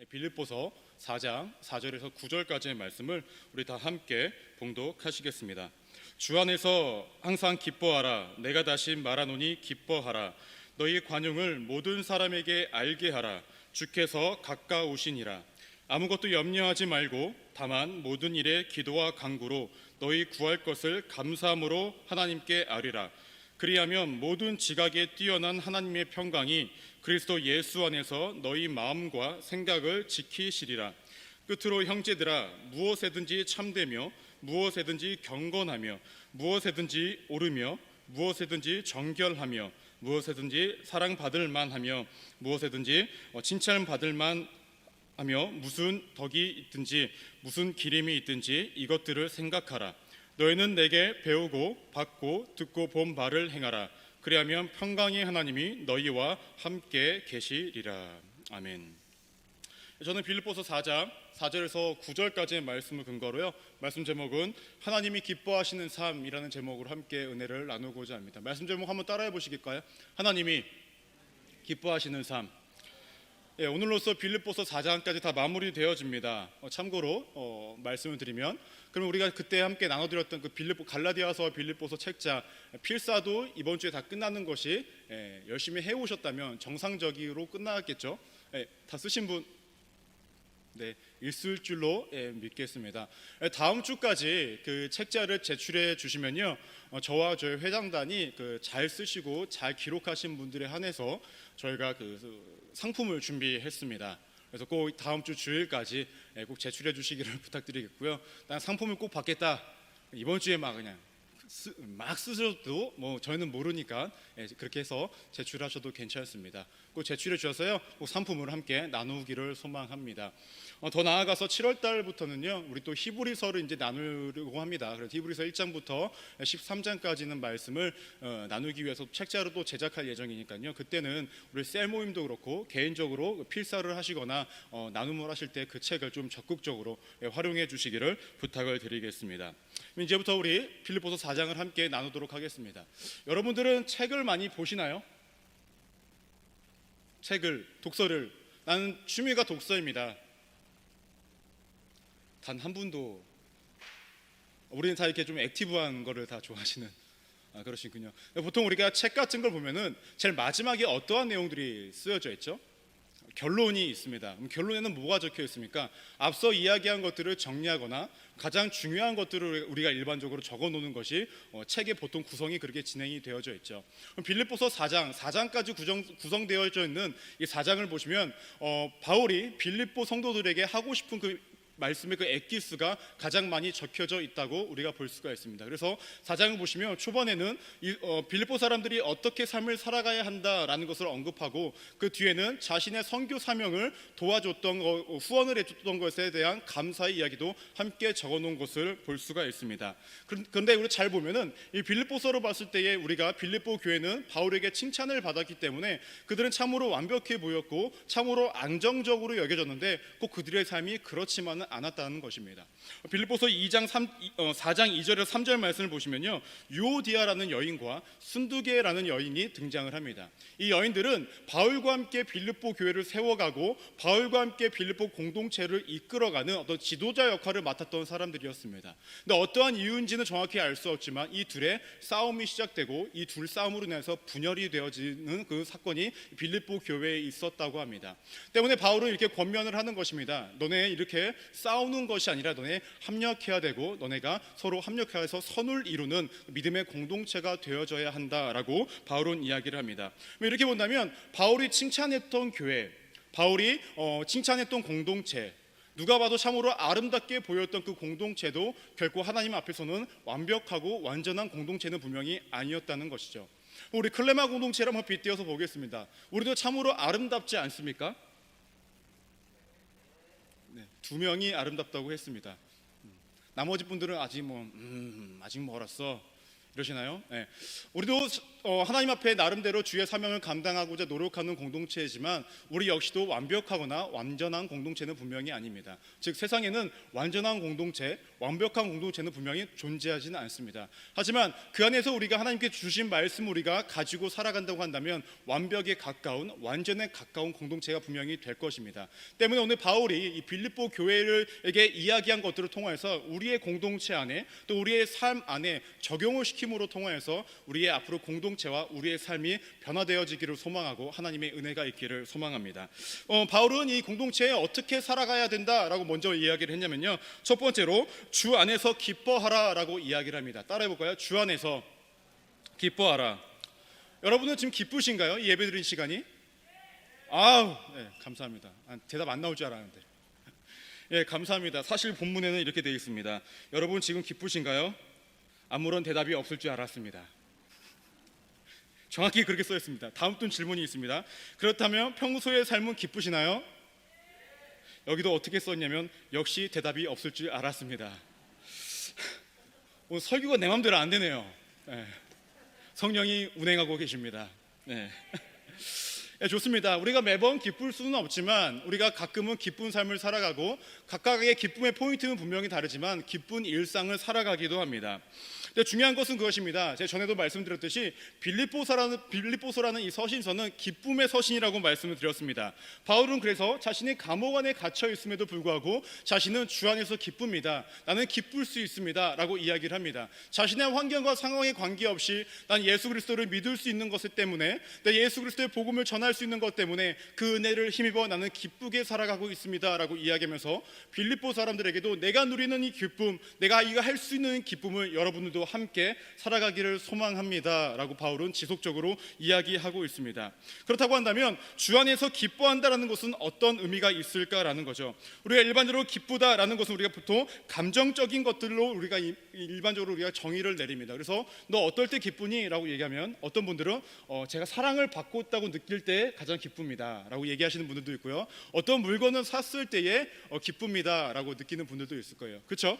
빌립보서 4장 4절에서 9절까지의 말씀을 우리 다 함께 봉독하시겠습니다. 주 안에서 항상 기뻐하라. 내가 다시 말하노니 기뻐하라. 너희 관용을 모든 사람에게 알게 하라. 주께서 가까우시니라. 아무것도 염려하지 말고 다만 모든 일에 기도와 간구로 너희 구할 것을 감사함으로 하나님께 아뢰라. 그리하면 모든 지각에 뛰어난 하나님의 평강이 그리스도 예수 안에서 너희 마음과 생각을 지키시리라. 끝으로 형제들아, 무엇에든지 참되며 무엇에든지 경건하며 무엇에든지 옳으며 무엇에든지 정결하며 무엇에든지 사랑받을 만하며 무엇에든지 칭찬받을 만하며 무슨 덕이 있든지 무슨 기림이 있든지 이것들을 생각하라. 너희는 내게 배우고 받고 듣고 본 바를 행하라. 그리하면 평강의 하나님이 너희와 함께 계시리라. 아멘. 저는 빌립보서 4장 4절에서 9절까지의 말씀을 근거로요, 말씀 제목은 하나님이 기뻐하시는 삶이라는 제목으로 함께 은혜를 나누고자 합니다. 말씀 제목 한번 따라해 보시겠까요? 하나님이 기뻐하시는 삶. 오늘로써 빌립보서 4장까지 다 마무리되어집니다. 참고로 말씀을 드리면, 그럼 우리가 그때 함께 나눠드렸던 그 갈라디아서 빌립보서 책자 필사도 이번 주에 다 끝나는 것이 열심히 해오셨다면 정상적으로 끝나겠죠. 다 쓰신 분 있을 줄로 믿겠습니다. 다음 주까지 그 책자를 제출해 주시면요, 저와 저희 회장단이 잘 쓰시고 잘 기록하신 분들에 한해서 저희가 상품을 준비했습니다. 그래서 꼭 다음 주 주일까지 꼭 제출해 주시기를 부탁드리겠고요. 상품을 꼭 받겠다, 이번 주에 막 쓰셔도 저희는 모르니까 그렇게 해서 제출하셔도 괜찮습니다. 꼭 제출해 주셔서요, 꼭 상품을 함께 나누기를 소망합니다. 더 나아가서 7월 달부터는요, 우리 또 히브리서를 이제 나누려고 합니다. 그래서 히브리서 1장부터 13장까지는 말씀을 나누기 위해서 책자로 또 제작할 예정이니까요. 그때는 우리 셀 모임도 그렇고 개인적으로 필사를 하시거나 나눔을 하실 때 그 책을 좀 적극적으로 활용해 주시기를 부탁을 드리겠습니다. 이제부터 우리 빌립보서 4장을 함께 나누도록 하겠습니다. 여러분들은 책을 많이 보시나요? 독서를. 나는 취미가 독서입니다. 단 한 분도, 우리는 다 이렇게 좀 액티브한 거를 다 좋아하시는, 그러시군요. 보통 우리가 책 같은 걸 보면은 제일 마지막에 어떠한 내용들이 쓰여져 있죠? 결론이 있습니다. 그럼 결론에는 뭐가 적혀 있습니까? 앞서 이야기한 것들을 정리하거나 가장 중요한 것들을 우리가 일반적으로 적어 놓는 것이 책의 보통 구성이 그렇게 진행이 되어져 있죠. 빌립보서 4장까지 구성되어져 있는 이 4장을 보시면 바울이 빌립보 성도들에게 하고 싶은 그 말씀의 그 엑기스가 가장 많이 적혀져 있다고 우리가 볼 수가 있습니다. 그래서 4장을 보시면 초반에는 빌립보 사람들이 어떻게 삶을 살아가야 한다라는 것을 언급하고, 그 뒤에는 자신의 선교 사명을 도와줬던 후원을 해줬던 것에 대한 감사의 이야기도 함께 적어놓은 것을 볼 수가 있습니다. 그런데 우리 잘 보면은 이 빌립보서로 봤을 때에 우리가 빌립보 교회는 바울에게 칭찬을 받았기 때문에 그들은 참으로 완벽해 보였고 참으로 안정적으로 여겨졌는데 꼭 그들의 삶이 그렇지만은 않았다는 것입니다. 빌립보서 4장 2절에서 3절 말씀을 보시면요, 유오디아라는 여인과 순두계라는 여인이 등장을 합니다. 이 여인들은 바울과 함께 빌립보 교회를 세워가고 바울과 함께 빌립보 공동체를 이끌어가는 어떤 지도자 역할을 맡았던 사람들이었습니다. 근데 어떠한 이유인지는 정확히 알 수 없지만 이 둘의 싸움이 시작되고 이 둘 싸움으로 인해서 분열이 되어지는 그 사건이 빌립보 교회에 있었다고 합니다. 때문에 바울은 이렇게 권면을 하는 것입니다. 너네 이렇게 싸우는 것이 아니라 너네 합력해야 되고 너네가 서로 합력해서 선을 이루는 믿음의 공동체가 되어져야 한다라고 바울은 이야기를 합니다. 이렇게 본다면 바울이 칭찬했던 교회, 바울이 칭찬했던 공동체, 누가 봐도 참으로 아름답게 보였던 그 공동체도 결코 하나님 앞에서는 완벽하고 완전한 공동체는 분명히 아니었다는 것이죠. 우리 클레마 공동체를 한번 빗대어서 보겠습니다. 우리도 참으로 아름답지 않습니까? 두 명이 아름답다고 했습니다. 나머지 분들은 아직 멀었어 이러시나요? 우리도 하나님 앞에 나름대로 주의 사명을 감당하고자 노력하는 공동체이지만 우리 역시도 완벽하거나 완전한 공동체는 분명히 아닙니다. 즉 세상에는 완전한 공동체, 완벽한 공동체는 분명히 존재하지는 않습니다. 하지만 그 안에서 우리가 하나님께 주신 말씀을 우리가 가지고 살아간다고 한다면 완벽에 가까운, 완전에 가까운 공동체가 분명히 될 것입니다. 때문에 오늘 바울이 이 빌립보 교회에게 이야기한 것들을 통해서 우리의 공동체 안에 또 우리의 삶 안에 적용을 시킴으로 통하여서 우리의 앞으로 공동체와 우리의 삶이 변화되어지기를 소망하고 하나님의 은혜가 있기를 소망합니다. 바울은 이 공동체에 어떻게 살아가야 된다라고 먼저 이야기를 했냐면요, 첫 번째로 주 안에서 기뻐하라라고 이야기를 합니다. 따라해볼까요? 주 안에서 기뻐하라. 여러분은 지금 기쁘신가요? 이 예배드린 시간이? 아우, 네, 감사합니다. 대답 안 나올 줄 알았는데. 예, 감사합니다. 사실 본문에는 이렇게 되어 있습니다. 여러분 지금 기쁘신가요? 아무런 대답이 없을 줄 알았습니다. 정확히 그렇게 써 있습니다. 다음 또 질문이 있습니다. 그렇다면 평소의 삶은 기쁘시나요? 여기도 어떻게 썼냐면 역시 대답이 없을 줄 알았습니다. 오늘 설교가 내 마음대로 안 되네요. 네. 성령이 운행하고 계십니다. 네. 네, 좋습니다. 우리가 매번 기쁠 수는 없지만 우리가 가끔은 기쁜 삶을 살아가고 각각의 기쁨의 포인트는 분명히 다르지만 기쁜 일상을 살아가기도 합니다. 근데 중요한 것은 그것입니다. 제가 전에도 말씀드렸듯이 빌립보서라는 이 서신서는 기쁨의 서신이라고 말씀을 드렸습니다. 바울은 그래서 자신이 감옥 안에 갇혀 있음에도 불구하고 자신은 주 안에서 기쁩니다. 나는 기쁠 수 있습니다 라고 이야기를 합니다. 자신의 환경과 상황에 관계없이 난 예수 그리스도를 믿을 수 있는 것 때문에, 내 예수 그리스도의 복음을 전할 수 있는 것 때문에 그 은혜를 힘입어 나는 기쁘게 살아가고 있습니다 라고 이야기하면서 빌립보 사람들에게도 내가 누리는 이 기쁨, 내가 이거 할 수 있는 기쁨을 여러분들도 함께 살아가기를 소망합니다 라고 바울은 지속적으로 이야기하고 있습니다. 그렇다고 한다면 주 안에서 기뻐한다라는 것은 어떤 의미가 있을까라는 거죠. 우리가 일반적으로 기쁘다라는 것은 우리가 보통 감정적인 것들로 우리가 일반적으로 우리가 정의를 내립니다. 그래서 너 어떨 때 기쁘니? 라고 얘기하면 어떤 분들은 제가 사랑을 받고 있다고 느낄 때 가장 기쁩니다 라고 얘기하시는 분들도 있고요, 어떤 물건을 샀을 때에 기쁩니다 라고 느끼는 분들도 있을 거예요. 그렇죠?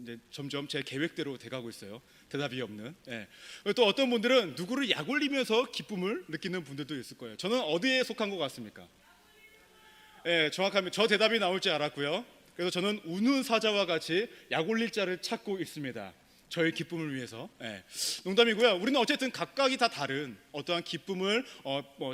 이제 점점 제 계획대로 돼가고 있어요. 대답이 없는. 예. 또 어떤 분들은 누구를 약 올리면서 기쁨을 느끼는 분들도 있을 거예요. 저는 어디에 속한 것 같습니까? 예, 정확하면 저 대답이 나올 줄 알았고요. 그래서 저는 우는 사자와 같이 약 올릴 자를 찾고 있습니다. 저의 기쁨을 위해서. 예. 농담이고요. 우리는 어쨌든 각각이 다 다른 어떠한 기쁨을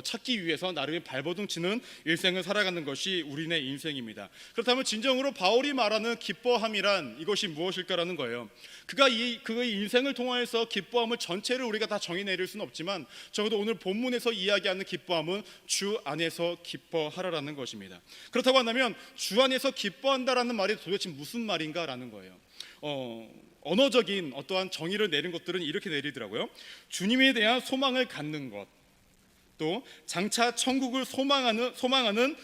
찾기 위해서 나름의 발버둥치는 일생을 살아가는 것이 우리네 인생입니다. 그렇다면 진정으로 바울이 말하는 기뻐함이란 이것이 무엇일까라는 거예요. 그의 인생을 통하여서 기뻐함을 전체를 우리가 다 정의 내릴 수는 없지만 적어도 오늘 본문에서 이야기하는 기뻐함은 주 안에서 기뻐하라라는 것입니다. 그렇다고 한다면 주 안에서 기뻐한다라는 말이 도대체 무슨 말인가라는 거예요. 언어적인 어떠한 정의를 내린 것들은 이렇게 내리더라고요. 주님에 대한 소망을 갖는 것, 또 장차 천국을 소망하는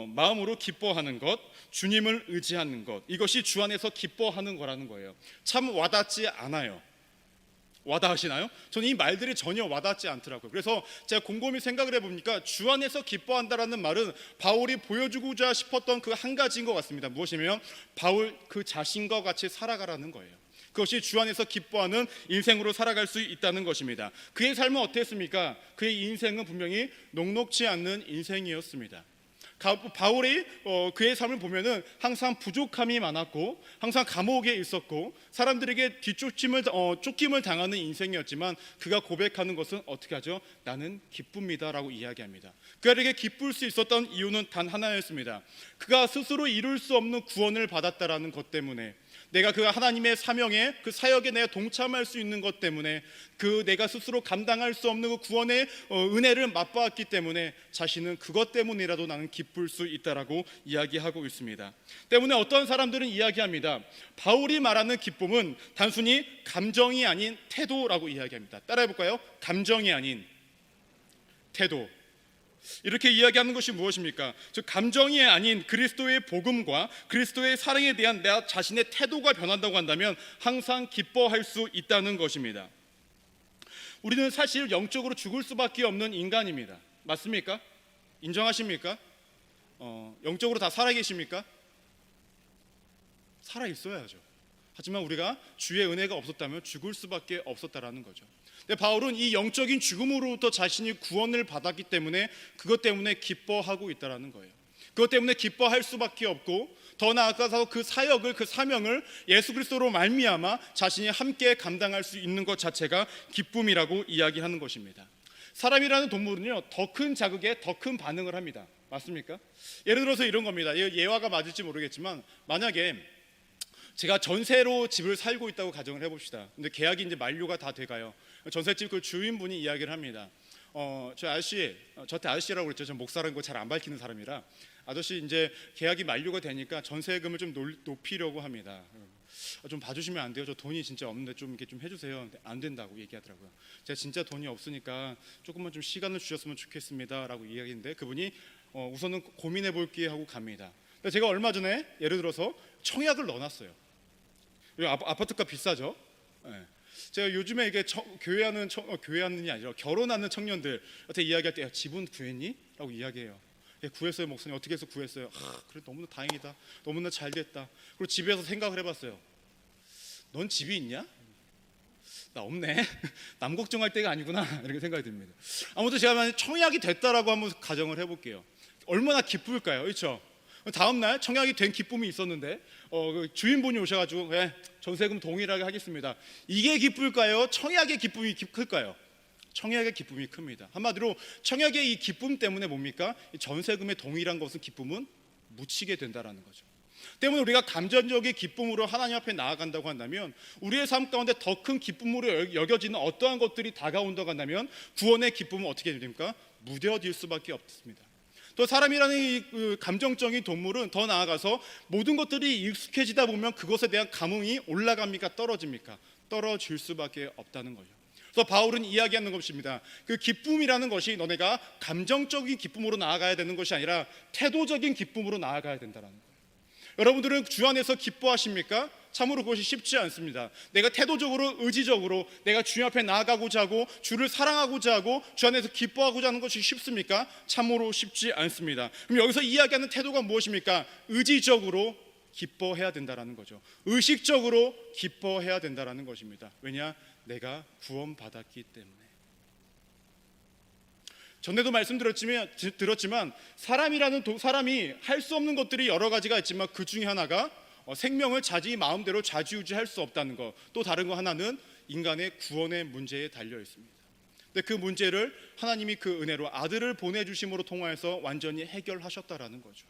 마음으로 기뻐하는 것, 주님을 의지하는 것, 이것이 주 안에서 기뻐하는 거라는 거예요. 참 와닿지 않아요. 와닿으시나요? 저는 이 말들이 전혀 와닿지 않더라고요. 그래서 제가 곰곰이 생각을 해보니까 주 안에서 기뻐한다라는 말은 바울이 보여주고자 싶었던 그 한 가지인 것 같습니다. 무엇이냐면 바울 그 자신과 같이 살아가라는 거예요. 그것이 주 안에서 기뻐하는 인생으로 살아갈 수 있다는 것입니다. 그의 삶은 어땠습니까? 그의 인생은 분명히 녹록지 않는 인생이었습니다. 바울이 그의 삶을 보면은 항상 부족함이 많았고 항상 감옥에 있었고 사람들에게 쫓김을 당하는 인생이었지만 그가 고백하는 것은 어떻게 하죠? 나는 기쁩니다라고 이야기합니다. 그에게 기쁠 수 있었던 이유는 단 하나였습니다. 그가 스스로 이룰 수 없는 구원을 받았다라는 것 때문에, 내가 그 하나님의 사명에, 그 사역에 내가 동참할 수 있는 것 때문에, 그 내가 스스로 감당할 수 없는 그 구원의 은혜를 맛보았기 때문에 자신은 그것 때문이라도 나는 기쁠 수 있다라고 이야기하고 있습니다. 때문에 어떤 사람들은 이야기합니다. 바울이 말하는 기쁨은 단순히 감정이 아닌 태도라고 이야기합니다. 따라해볼까요? 감정이 아닌 태도. 이렇게 이야기하는 것이 무엇입니까? 즉 감정이 아닌 그리스도의 복음과 그리스도의 사랑에 대한 내 자신의 태도가 변한다고 한다면 항상 기뻐할 수 있다는 것입니다. 우리는 사실 영적으로 죽을 수밖에 없는 인간입니다. 맞습니까? 인정하십니까? 영적으로 다 살아계십니까? 살아있어야죠. 하지만 우리가 주의 은혜가 없었다면 죽을 수밖에 없었다라는 거죠. 근데 바울은 이 영적인 죽음으로부터 자신이 구원을 받았기 때문에 그것 때문에 기뻐하고 있다라는 거예요. 그것 때문에 기뻐할 수밖에 없고 더 나아가서 그 사역을, 그 사명을 예수 그리스도로 말미암아 자신이 함께 감당할 수 있는 것 자체가 기쁨이라고 이야기하는 것입니다. 사람이라는 동물은요, 더 큰 자극에 더 큰 반응을 합니다. 맞습니까? 예를 들어서 이런 겁니다. 예화가 맞을지 모르겠지만 만약에 제가 전세로 집을 살고 있다고 가정을 해봅시다. 근데 계약이 이제 만료가 다 돼가요. 전셋집 그 주인분이 이야기를 합니다. 저 아저씨, 저한테 아저씨라고 그랬죠. 전 목사라는 거 잘 안 밝히는 사람이라 아저씨 이제 계약이 만료가 되니까 전세금을 좀 높이려고 합니다. 좀 봐주시면 안 돼요? 저 돈이 진짜 없는데 좀 이렇게 좀 해주세요. 근데 안 된다고 얘기하더라고요. 제가 진짜 돈이 없으니까 조금만 좀 시간을 주셨으면 좋겠습니다라고 이야기했는데 그분이 우선은 고민해 볼게 하고 갑니다. 근데 제가 얼마 전에 예를 들어서 청약을 넣어놨어요. 아파트가 비싸죠. 네. 제가 요즘에 이게 교회하는이 아니라 결혼하는 청년들한테 이야기할 때 집은 구했니? 라고 이야기해요. 예, 구했어요 목사님. 어떻게 해서 구했어요? 그래 너무나 다행이다. 너무나 잘 됐다. 그리고 집에서 생각을 해봤어요. 넌 집이 있냐? 나 없네. 남 걱정할 때가 아니구나 이렇게 생각이 듭니다. 아무튼 제가 만약 청약이 됐다라고 한번 가정을 해볼게요. 얼마나 기쁠까요? 그렇죠? 다음날 청약이 된 기쁨이 있었는데 그 주인분이 오셔가지고 전세금 동일하게 하겠습니다. 이게 기쁠까요? 청약의 기쁨이 클까요? 청약의 기쁨이 큽니다. 한마디로 청약의 이 기쁨 때문에 뭡니까? 이 전세금의 동일한 것은 기쁨은 묻히게 된다라는 거죠. 때문에 우리가 감정적인 기쁨으로 하나님 앞에 나아간다고 한다면 우리의 삶 가운데 더 큰 기쁨으로 여겨지는 어떠한 것들이 다가온다고 한다면 구원의 기쁨은 어떻게 됩니까? 무뎌질 수밖에 없습니다. 또 사람이라는 이 감정적인 동물은 더 나아가서 모든 것들이 익숙해지다 보면 그것에 대한 감흥이 올라갑니까? 떨어집니까? 떨어질 수밖에 없다는 거죠. 그래서 바울은 이야기하는 것입니다. 그 기쁨이라는 것이 너네가 감정적인 기쁨으로 나아가야 되는 것이 아니라 태도적인 기쁨으로 나아가야 된다는 거예요. 여러분들은 주 안에서 기뻐하십니까? 참으로 그것이 쉽지 않습니다. 내가 태도적으로 의지적으로 내가 주 앞에 나아가고자 하고 주를 사랑하고자 하고 주 안에서 기뻐하고자 하는 것이 쉽습니까? 참으로 쉽지 않습니다. 그럼 여기서 이야기하는 태도가 무엇입니까? 의지적으로 기뻐해야 된다라는 거죠. 의식적으로 기뻐해야 된다라는 것입니다. 왜냐? 내가 구원받았기 때문에. 전에도 말씀드렸지만 사람이 할 수 없는 것들이 여러 가지가 있지만 그 중에 하나가 생명을 자기 마음대로 좌지우지할 수 없다는 것. 또 다른 거 하나는 인간의 구원의 문제에 달려 있습니다. 근데 그 문제를 하나님이 그 은혜로 아들을 보내주심으로 통하여서 완전히 해결하셨다라는 거죠.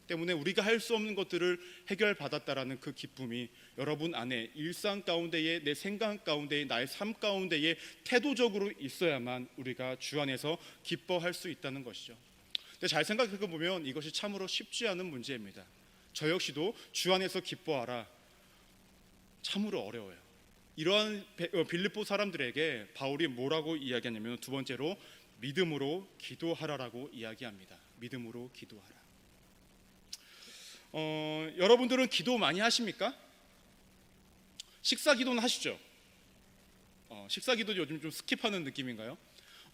때문에 우리가 할 수 없는 것들을 해결받았다라는 그 기쁨이 여러분 안에 일상 가운데에 내 생각 가운데에 나의 삶 가운데에 태도적으로 있어야만 우리가 주 안에서 기뻐할 수 있다는 것이죠. 근데 잘 생각해 보면 이것이 참으로 쉽지 않은 문제입니다. 저 역시도 주 안에서 기뻐하라 참으로 어려워요. 이러한 빌립보 사람들에게 바울이 뭐라고 이야기하냐면 두 번째로 믿음으로 기도하라라고 이야기합니다. 믿음으로 기도하라. 여러분들은 기도 많이 하십니까? 식사 기도는 하시죠? 식사 기도 요즘 좀 스킵하는 느낌인가요?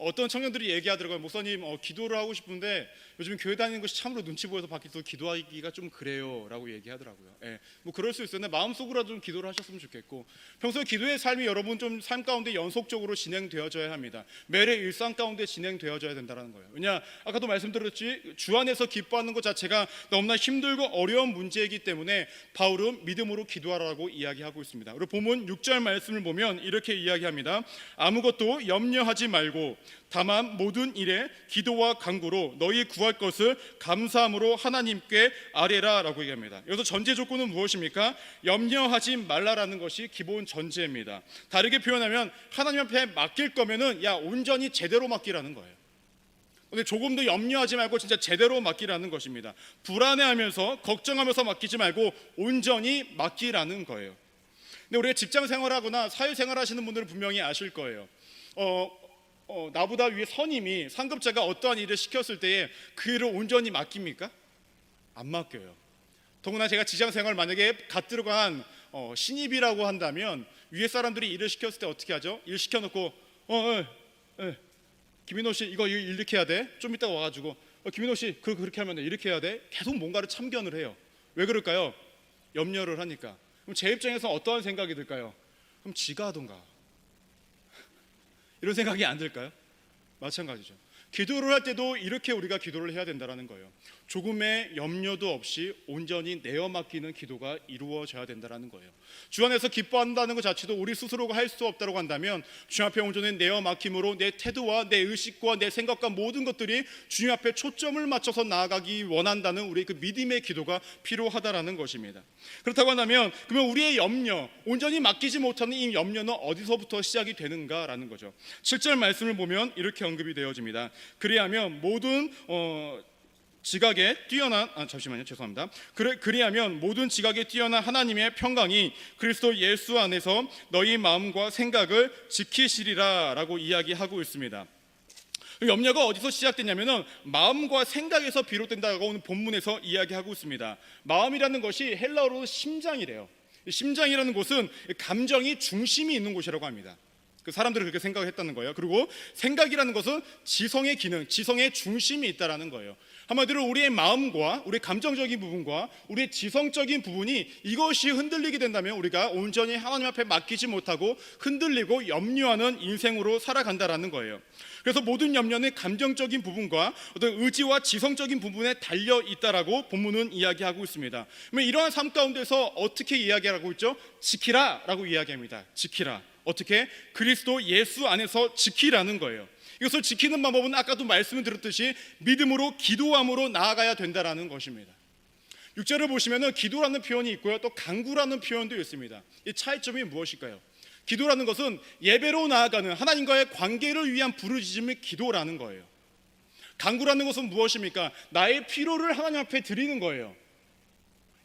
어떤 청년들이 얘기하더라고요. 목사님 기도를 하고 싶은데 요즘 교회 다니는 것이 참으로 눈치 보여서 밖에서 기도하기가 좀 그래요 라고 얘기하더라고요. 뭐 그럴 수 있었는데 마음속으로라도 좀 기도를 하셨으면 좋겠고 평소에 기도의 삶이 여러분 좀 삶 가운데 연속적으로 진행되어져야 합니다. 매일 일상 가운데 진행되어져야 된다는 거예요. 왜냐 아까도 말씀드렸지 주 안에서 기뻐하는 것 자체가 너무나 힘들고 어려운 문제이기 때문에 바울은 믿음으로 기도하라고 이야기하고 있습니다. 그리고 본문 6절 말씀을 보면 이렇게 이야기합니다. 아무것도 염려하지 말고 다만 모든 일에 기도와 간구로 너희 구할 것을 감사함으로 하나님께 아뢰라 라고 얘기합니다. 여기서 전제 조건은 무엇입니까? 염려하지 말라라는 것이 기본 전제입니다. 다르게 표현하면 하나님 앞에 맡길 거면은 온전히 제대로 맡기라는 거예요. 근데 조금도 염려하지 말고 진짜 제대로 맡기라는 것입니다. 불안해하면서 걱정하면서 맡기지 말고 온전히 맡기라는 거예요. 근데 우리가 직장 생활하거나 사회생활 하시는 분들은 분명히 아실 거예요. 나보다 위에 선임이 상급자가 어떠한 일을 시켰을 때에 그 일을 온전히 맡깁니까? 안 맡겨요. 더구나 제가 직장생활 만약에 갓 들어간 신입이라고 한다면 위에 사람들이 일을 시켰을 때 어떻게 하죠? 일 시켜놓고 김인호 씨 이거 이렇게 해야 돼. 좀 이따가 와가지고 김인호 씨 그렇게 하면 돼. 이렇게 해야 돼. 계속 뭔가를 참견을 해요. 왜 그럴까요? 염려를 하니까. 그럼 제 입장에서 어떠한 생각이 들까요? 그럼 지가 하던가 이런 생각이 안 들까요? 마찬가지죠. 기도를 할 때도 이렇게 우리가 기도를 해야 된다는 거예요. 조금의 염려도 없이 온전히 내어 맡기는 기도가 이루어져야 된다는 거예요. 주 안에서 기뻐한다는 것 자체도 우리 스스로가 할 수 없다고 한다면 주님 앞에 온전히 내어 맡김으로 내 태도와 내 의식과 내 생각과 모든 것들이 주님 앞에 초점을 맞춰서 나아가기 원한다는 우리의 그 믿음의 기도가 필요하다라는 것입니다. 그렇다고 한다면 그러면 우리의 염려, 온전히 맡기지 못하는 이 염려는 어디서부터 시작이 되는가라는 거죠. 7절 말씀을 보면 이렇게 언급이 되어집니다. 그리하면 모든 지각에 뛰어난 그리하면 모든 지각에 뛰어난 하나님의 평강이 그리스도 예수 안에서 너희 마음과 생각을 지키시리라라고 이야기하고 있습니다. 염려가 어디서 시작되냐면은 마음과 생각에서 비롯된다고 오늘 본문에서 이야기하고 있습니다. 마음이라는 것이 헬라어로 심장이래요. 심장이라는 곳은 감정이 중심이 있는 곳이라고 합니다. 그 사람들은 그렇게 생각했다는 거예요. 그리고 생각이라는 것은 지성의 기능, 지성의 중심이 있다라는 거예요. 한마디로 우리의 마음과 우리의 감정적인 부분과 우리의 지성적인 부분이 이것이 흔들리게 된다면 우리가 온전히 하나님 앞에 맡기지 못하고 흔들리고 염려하는 인생으로 살아간다라는 거예요. 그래서 모든 염려는 감정적인 부분과 어떤 의지와 지성적인 부분에 달려 있다라고 본문은 이야기하고 있습니다. 그러면 이러한 삶 가운데서 어떻게 이야기하고 있죠? 지키라라고 이야기합니다. 지키라. 어떻게? 그리스도 예수 안에서 지키라는 거예요. 이것을 지키는 방법은 아까도 말씀을 드렸듯이 믿음으로 기도함으로 나아가야 된다라는 것입니다. 6절을 보시면은 기도라는 표현이 있고요, 또 간구라는 표현도 있습니다. 이 차이점이 무엇일까요? 기도라는 것은 예배로 나아가는 하나님과의 관계를 위한 부르짖음이 기도라는 거예요. 간구라는 것은 무엇입니까? 나의 필요를 하나님 앞에 드리는 거예요.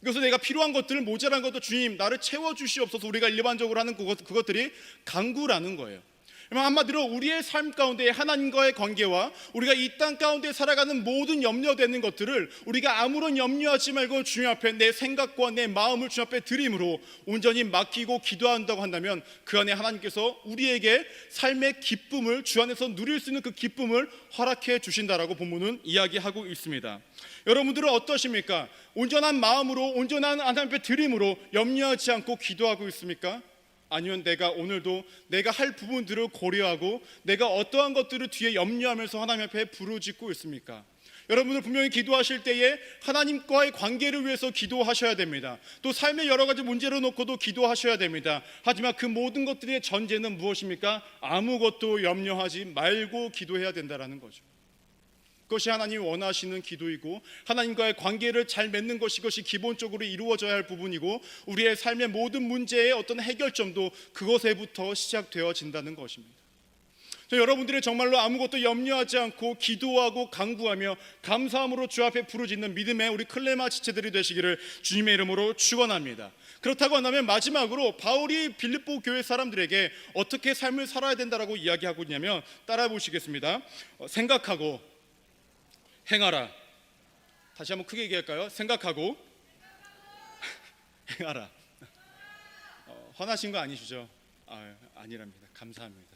그래서 내가 필요한 것들, 모자란 것도 주님 나를 채워주시옵소서, 우리가 일반적으로 하는 그것들이 간구라는 거예요. 한마디로 우리의 삶 가운데 하나님과의 관계와 우리가 이 땅 가운데 살아가는 모든 염려되는 것들을 우리가 아무런 염려하지 말고 주님 앞에 내 생각과 내 마음을 주님 앞에 드림으로 온전히 맡기고 기도한다고 한다면 그 안에 하나님께서 우리에게 삶의 기쁨을 주 안에서 누릴 수 있는 그 기쁨을 허락해 주신다라고 본문은 이야기하고 있습니다. 여러분들은 어떠십니까? 온전한 마음으로 온전한 하나님 앞에 드림으로 염려하지 않고 기도하고 있습니까? 아니면 내가 오늘도 내가 할 부분들을 고려하고 내가 어떠한 것들을 뒤에 염려하면서 하나님 앞에 부르짖고 있습니까? 여러분들 분명히 기도하실 때에 하나님과의 관계를 위해서 기도하셔야 됩니다. 또 삶의 여러 가지 문제를 놓고도 기도하셔야 됩니다. 하지만 그 모든 것들의 전제는 무엇입니까? 아무것도 염려하지 말고 기도해야 된다는 거죠. 그것이 하나님이 원하시는 기도이고 하나님과의 관계를 잘 맺는 것이 기본적으로 이루어져야 할 부분이고 우리의 삶의 모든 문제의 어떤 해결점도 그것에부터 시작되어진다는 것입니다. 여러분들이 정말로 아무것도 염려하지 않고 기도하고 간구하며 감사함으로 주 앞에 부르짖는 믿음의 우리 클레마 지체들이 되시기를 주님의 이름으로 축원합니다. 그렇다고 한다면 마지막으로 바울이 빌립보 교회 사람들에게 어떻게 삶을 살아야 된다라고 이야기하고 있냐면 따라 보시겠습니다. 생각하고 행하라. 다시 한번 크게 얘기할까요? 생각하고 행하라. 화나신 거 아니시죠? 아니랍니다. 감사합니다.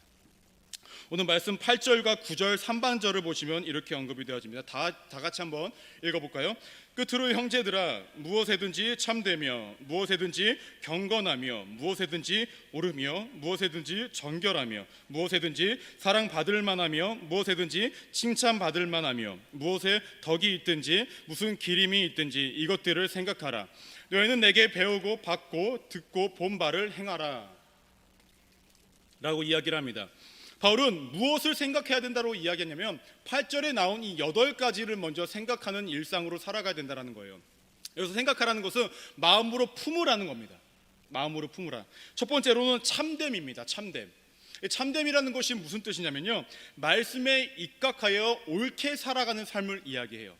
오늘 말씀 8절과 9절 3반절을 보시면 이렇게 언급이 되어집니다. 다 같이 한번 읽어볼까요? 끝으로 형제들아, 무엇에든지 참되며 무엇에든지 경건하며 무엇에든지 옳으며 무엇에든지 정결하며 무엇에든지 사랑받을 만하며 무엇에든지 칭찬받을 만하며 무엇에 덕이 있든지 무슨 기림이 있든지 이것들을 생각하라. 너희는 내게 배우고 받고 듣고 본 바를 행하라 라고 이야기를 합니다. 바울은 무엇을 생각해야 된다고 이야기했냐면 8절에 나온 이 8가지를 먼저 생각하는 일상으로 살아가야 된다는 거예요. 여기서 생각하라는 것은 마음으로 품으라는 겁니다. 마음으로 품으라. 첫 번째로는 참됨입니다. 참됨이라는 것이 무슨 뜻이냐면요, 말씀에 입각하여 옳게 살아가는 삶을 이야기해요.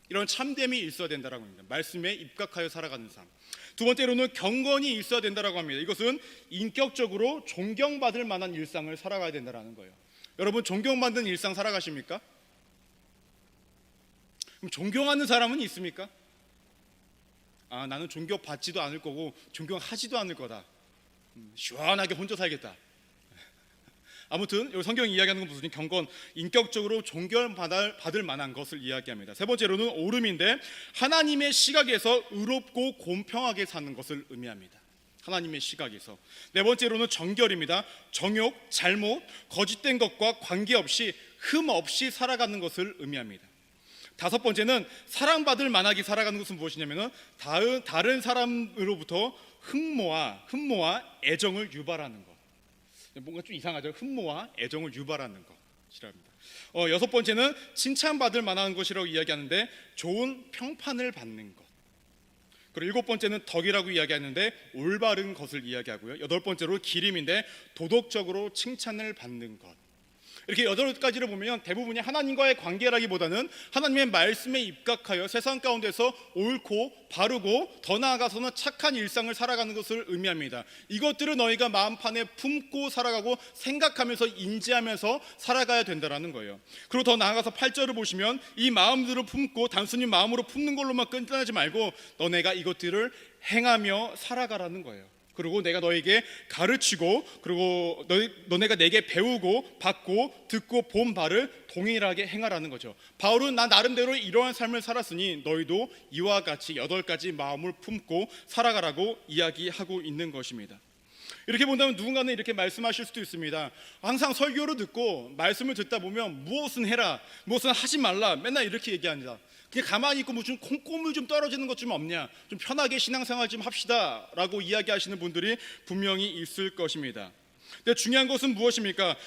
이런 참됨이 있어야 된다고 합니다. 말씀에 입각하여 살아가는 삶. 두 번째로는 경건이 있어야 된다고 합니다. 이것은 인격적으로 존경받을 만한 일상을 살아가야 된다는 거예요. 여러분 존경받는 일상 살아가십니까? 그럼 존경하는 사람은 있습니까? 나는 존경받지도 않을 거고 존경하지도 않을 거다. 시원하게 혼자 살겠다. 아무튼 여기 성경이 이야기하는 건 무슨 경건, 인격적으로 존경받을 만한 것을 이야기합니다. 세 번째로는 옳음인데 하나님의 시각에서 의롭고 공평하게 사는 것을 의미합니다. 하나님의 시각에서. 네 번째로는 정결입니다. 정욕, 잘못, 거짓된 것과 관계없이 흠 없이 살아가는 것을 의미합니다. 다섯 번째는 사랑받을 만하게 살아가는 것은 무엇이냐면은 다른 사람으로부터 흠모와 애정을 유발하는 것. 뭔가 좀 이상하죠. 흠모와 애정을 유발하는 것이랍니다. 여섯 번째는 칭찬받을 만한 것이라고 이야기하는데 좋은 평판을 받는 것. 그리고 일곱 번째는 덕이라고 이야기하는데 올바른 것을 이야기하고요. 여덟 번째로 기림인데 도덕적으로 칭찬을 받는 것. 이렇게 여덟 가지를 보면 대부분이 하나님과의 관계라기보다는 하나님의 말씀에 입각하여 세상 가운데서 옳고 바르고 더 나아가서는 착한 일상을 살아가는 것을 의미합니다. 이것들을 너희가 마음판에 품고 살아가고 생각하면서 인지하면서 살아가야 된다는 거예요. 그리고 더 나아가서 8절을 보시면 이 마음들을 품고 단순히 마음으로 품는 걸로만 끝나지 말고 너네가 이것들을 행하며 살아가라는 거예요. 그리고 내가 너에게 가르치고 그리고 너네가 내게 배우고 받고 듣고 본 바를 동일하게 행하라는 거죠. 바울은 나 나름대로 이러한 삶을 살았으니 너희도 이와 같이 8가지 마음을 품고 살아가라고 이야기하고 있는 것입니다. 이렇게 본다면 누군가는 이렇게 말씀하실 수도 있습니다. 항상 설교를 듣고 말씀을 듣다 보면 무엇은 해라, 무엇은 하지 말라 맨날 이렇게 얘기합니다. 그냥 가만히 있고 무슨 콩고물 좀 떨어지는 것 좀 없냐, 좀 편하게 신앙생활 좀 합시다 라고 이야기하시는 분들이 분명히 있을 것입니다. 근데 중요한 것은 무엇입니까?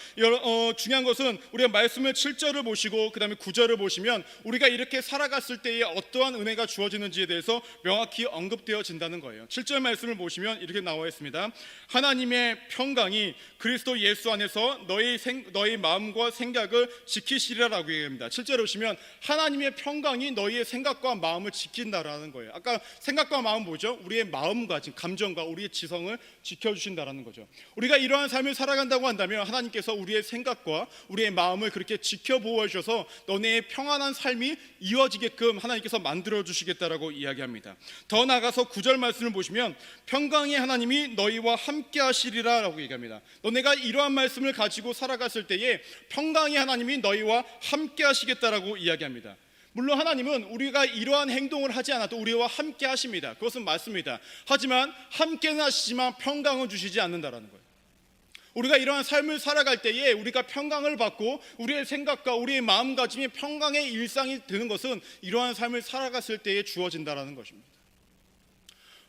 중요한 것은 우리가 말씀을 7절을 보시고 그 다음에 9절을 보시면 우리가 이렇게 살아갔을 때에 어떠한 은혜가 주어지는지에 대해서 명확히 언급되어진다는 거예요. 7절 말씀을 보시면 이렇게 나와 있습니다. 하나님의 평강이 그리스도 예수 안에서 너희 마음과 생각을 지키시리라라고 얘기합니다. 7절을 보시면 하나님의 평강이 너희의 생각과 마음을 지킨다라는 거예요. 아까 생각과 마음 뭐죠? 우리의 마음가짐, 감정과 우리의 지성을 지켜주신다라는 거죠. 우리가 이러한 삶을 살아간다고 한다면 하나님께서 우리의 생각과 우리의 마음을 그렇게 지켜보호 주셔서 너네의 평안한 삶이 이어지게끔 하나님께서 만들어 주시겠다라고 이야기합니다. 더 나아가서 9절 말씀을 보시면 평강의 하나님이 너희와 함께 하시리라 라고 얘기합니다. 너네가 이러한 말씀을 가지고 살아갔을 때에 평강의 하나님이 너희와 함께 하시겠다라고 이야기합니다. 물론 하나님은 우리가 이러한 행동을 하지 않아도 우리와 함께 하십니다. 그것은 맞습니다. 하지만 함께는 하시지만 평강은 주시지 않는다라는 거예요. 우리가 이러한 삶을 살아갈 때에 우리가 평강을 받고 우리의 생각과 우리의 마음가짐이 평강의 일상이 되는 것은 이러한 삶을 살아갔을 때에 주어진다라는 것입니다.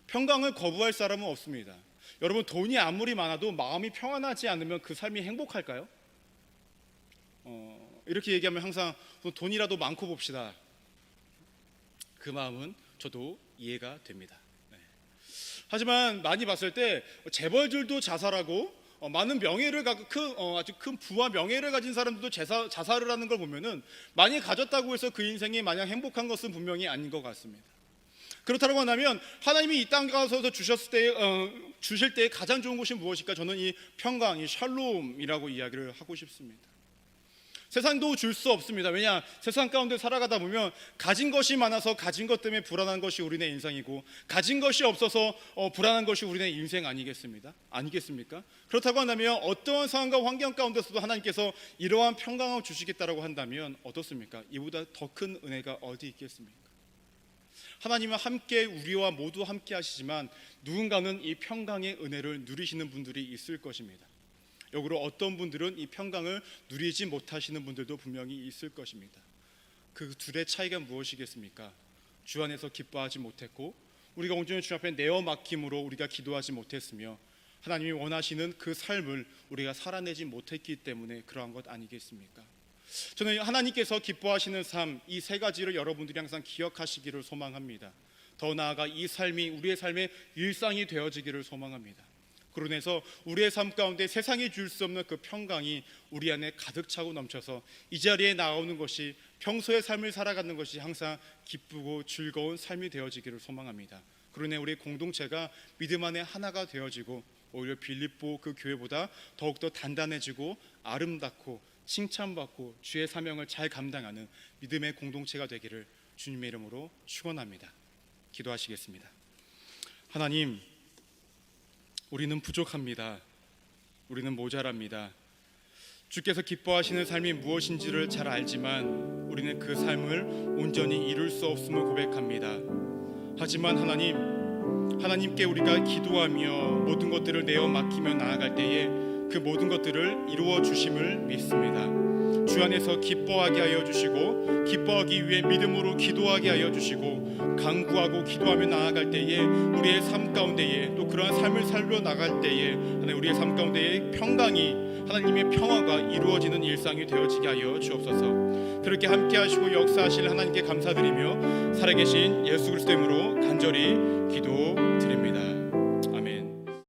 평강을 거부할 사람은 없습니다. 여러분, 돈이 아무리 많아도 마음이 평안하지 않으면 그 삶이 행복할까요? 이렇게 얘기하면 항상 돈이라도 많고 봅시다. 그 마음은 저도 이해가 됩니다. 네. 하지만 많이 봤을 때 재벌들도 자살하고 많은 명예를 아주 큰 부와 명예를 가진 사람들도 자살을 하는 걸 보면은 많이 가졌다고 해서 그 인생이 마냥 행복한 것은 분명히 아닌 것 같습니다. 그렇다고 한다면 하나님이 이 땅 가서 주실 때 가장 좋은 것이 무엇일까? 저는 이 평강, 이 샬롬이라고 이야기를 하고 싶습니다. 세상도 줄 수 없습니다. 왜냐? 세상 가운데 살아가다 보면 가진 것이 많아서 가진 것 때문에 불안한 것이 우리네 인생이고 가진 것이 없어서 불안한 것이 우리네 인생 아니겠습니까? 그렇다고 한다면 어떠한 상황과 환경 가운데서도 하나님께서 이러한 평강을 주시겠다라고 한다면 어떻습니까? 이보다 더 큰 은혜가 어디 있겠습니까? 하나님은 함께 우리와 모두 함께 하시지만 누군가는 이 평강의 은혜를 누리시는 분들이 있을 것입니다. 역으로 어떤 분들은 이 평강을 누리지 못하시는 분들도 분명히 있을 것입니다. 그 둘의 차이가 무엇이겠습니까? 주 안에서 기뻐하지 못했고 우리가 온전히 주 앞에 내어 맡김으로 우리가 기도하지 못했으며 하나님이 원하시는 그 삶을 우리가 살아내지 못했기 때문에 그러한 것 아니겠습니까? 저는 하나님께서 기뻐하시는 삶, 이 세 가지를 여러분들이 항상 기억하시기를 소망합니다. 더 나아가 이 삶이 우리의 삶의 일상이 되어지기를 소망합니다. 그로 인해서 우리의 삶 가운데 세상이 줄 수 없는 그 평강이 우리 안에 가득 차고 넘쳐서 이 자리에 나오는 것이 평소의 삶을 살아가는 것이 항상 기쁘고 즐거운 삶이 되어지기를 소망합니다. 그로 인해 우리 공동체가 믿음 안에 하나가 되어지고 오히려 빌립보 그 교회보다 더욱더 단단해지고 아름답고 칭찬받고 주의 사명을 잘 감당하는 믿음의 공동체가 되기를 주님의 이름으로 축원합니다. 기도하시겠습니다. 하나님, 우리는 부족합니다. 우리는 모자랍니다. 주께서 기뻐하시는 삶이 무엇인지를 잘 알지만 우리는 그 삶을 온전히 이룰 수 없음을 고백합니다. 하지만 하나님, 하나님께 우리가 기도하며 모든 것들을 내어 맡기며 나아갈 때에 그 모든 것들을 이루어 주심을 믿습니다. 주 안에서 기뻐하게 하여 주시고 기뻐하기 위해 믿음으로 기도하게 하여 주시고 간구하고 기도하며 나아갈 때에 우리의 삶 가운데에 또 그러한 삶을 살려 나갈 때에 하나님 우리의 삶 가운데에 평강이 하나님의 평화가 이루어지는 일상이 되어지게 하여 주옵소서. 그렇게 함께 하시고 역사하실 하나님께 감사드리며 살아계신 예수 그리스도 이름으로 간절히 기도드립니다.